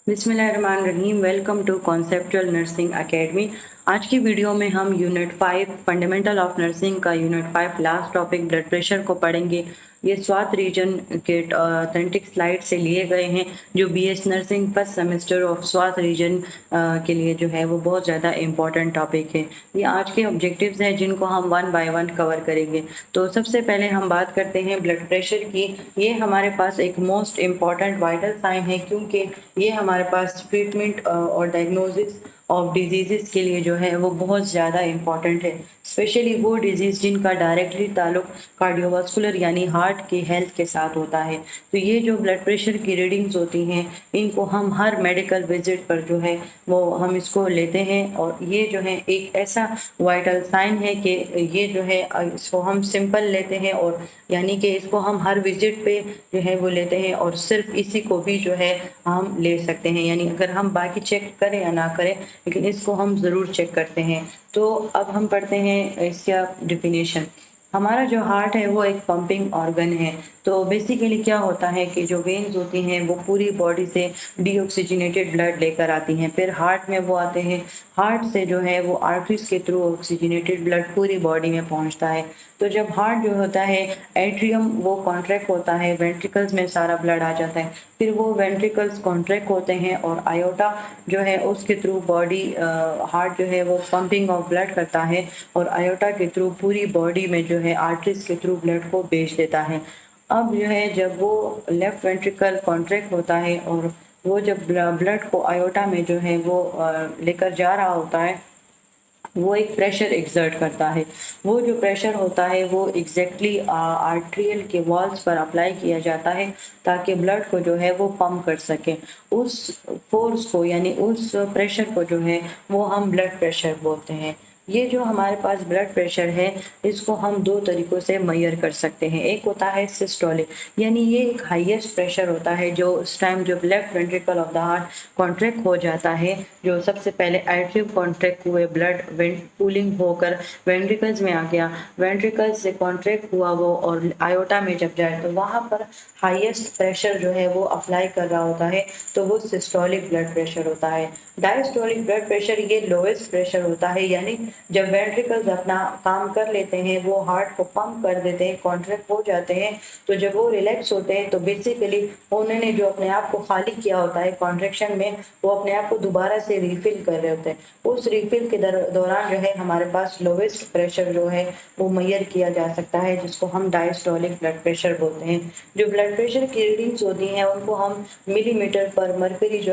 बिस्मिल्लाहिर्रहमानिर्रहीम। Welcome to conceptual nursing academy. आज की वीडियो में हम यूनिट 5 फंडामेंटल ऑफ नर्सिंग का unit 5 last topic blood pressure को पढ़ेंगे। ये स्वात रीजन के ऑथेंटिक स्लाइड से लिए गए हैं, जो BS nursing first semester of Swat region के लिए जो है वो बहुत ज़्यादा इम्पॉर्टेंट टॉपिक है। ये आज के ऑब्जेक्टिव्स हैं जिनको हम वन बाय वन कवर करेंगे। तो सबसे पहले हम बात करते हैं ब्लड प्रेशर की। ये हमारे पास एक मोस्ट इम्पॉर्टेंट वाइटल साइन है, क्योंकि ये हमारे पास ट्रीटमेंट और डायग्नोसिस ऑफ डिजीज़ के लिए जो है वो बहुत ज़्यादा इम्पॉर्टेंट है। स्पेशली वो डिजीज़ जिनका डायरेक्टली ताल्लुक कार्डियोवास्कुलर यानी हार्ट की हेल्थ के साथ होता है। तो ये जो ब्लड प्रेशर की रीडिंग्स होती हैं, इनको हम हर मेडिकल विजिट पर जो है वो हम इसको लेते हैं, और ये जो है एक ऐसा वाइटल साइन है कि ये जो है इसको हम सिंपल लेते हैं, और यानी कि इसको हम हर विजिट पे जो है वो लेते हैं, और सिर्फ इसी को भी जो है हम ले सकते हैं। यानी अगर हम बाकी चेक करें या ना करें, लेकिन इसको हम ज़रूर चेक करते हैं। तो अब हम पढ़ते हैं इसका डिफिनेशन। हमारा जो हार्ट है वो एक पंपिंग ऑर्गन है। तो बेसिकली क्या होता है कि जो वेन्स होती हैं वो पूरी बॉडी से डीऑक्सीजनेटेड ब्लड लेकर आती हैं, फिर हार्ट में वो आते हैं। हार्ट से जो है वो आर्टरीज के थ्रू ऑक्सीजनेटेड ब्लड पूरी बॉडी में पहुंचता है। तो जब हार्ट जो होता है, एट्रियम वो कॉन्ट्रैक्ट होता है, वेंट्रिकल्स में सारा ब्लड आ जाता है, फिर वो वेंट्रिकल्स कॉन्ट्रैक्ट होते हैं, और आयोटा जो है उसके थ्रू बॉडी हार्ट जो है वो पंपिंग ऑफ ब्लड करता है, और आयोटा के थ्रू पूरी बॉडी में जो है आर्टरीज के थ्रू ब्लड को भेज देता है। अब जो है जब वो लेफ्ट वेंट्रिकल कॉन्ट्रैक्ट होता है, और वो जब ब्लड को आयोटा में जो है वो लेकर जा रहा होता है, वो एक प्रेशर एक्सर्ट करता है। वो जो प्रेशर होता है वो एग्जैक्टली आर्ट्रियल के वॉल्स पर अप्लाई किया जाता है, ताकि ब्लड को जो है वो पंप कर सके। उस फोर्स को यानी उस प्रेशर को जो है वो हम ब्लड प्रेशर बोलते हैं। ये जो हमारे पास ब्लड प्रेशर है, इसको हम दो तरीक़ों से मेजर कर सकते हैं। एक होता है सिस्टोलिक, यानी ये एक हाईएस्ट प्रेशर होता है जो उस टाइम जब left ventricle of the heart contract हो जाता है, जो सबसे पहले एट्रियम कॉन्ट्रैक्ट हुए ब्लड पूलिंग होकर वेंट्रिकल्स में आ गया, वेंट्रिकल्स से कॉन्ट्रैक्ट हुआ वो और आयोटा में जब जाए तो वहाँ पर हाईएस्ट प्रेशर जो है वो अप्लाई कर रहा होता है, तो वो सिस्टोलिक ब्लड प्रेशर होता है। डायस्टोलिक ब्लड प्रेशर ये लोएस्ट प्रेशर होता है, यानी जब वेंट्रिकल्स अपना काम कर लेते हैं, वो हार्ट को पंप कर देते हैं, कॉन्ट्रैक्ट हो जाते हैं, तो जब वो रिलैक्स होते हैं तो बेसिकली उन्होंने जो अपने आप को खाली किया होता है कॉन्ट्रैक्शन में, वो अपने आप को दोबारा से रिफिल कर रहे होते हैं। उस रिफिल के दौरान जो है हमारे पास लोवेस्ट प्रेशर जो है वो मेजर किया जा सकता है, जिसको हम डायस्टोलिक ब्लड प्रेशर बोलते हैं। जो ब्लड प्रेशर की रीडिंग्स होती हैं उनको हम मिलीमीटर पर मरकरी जो है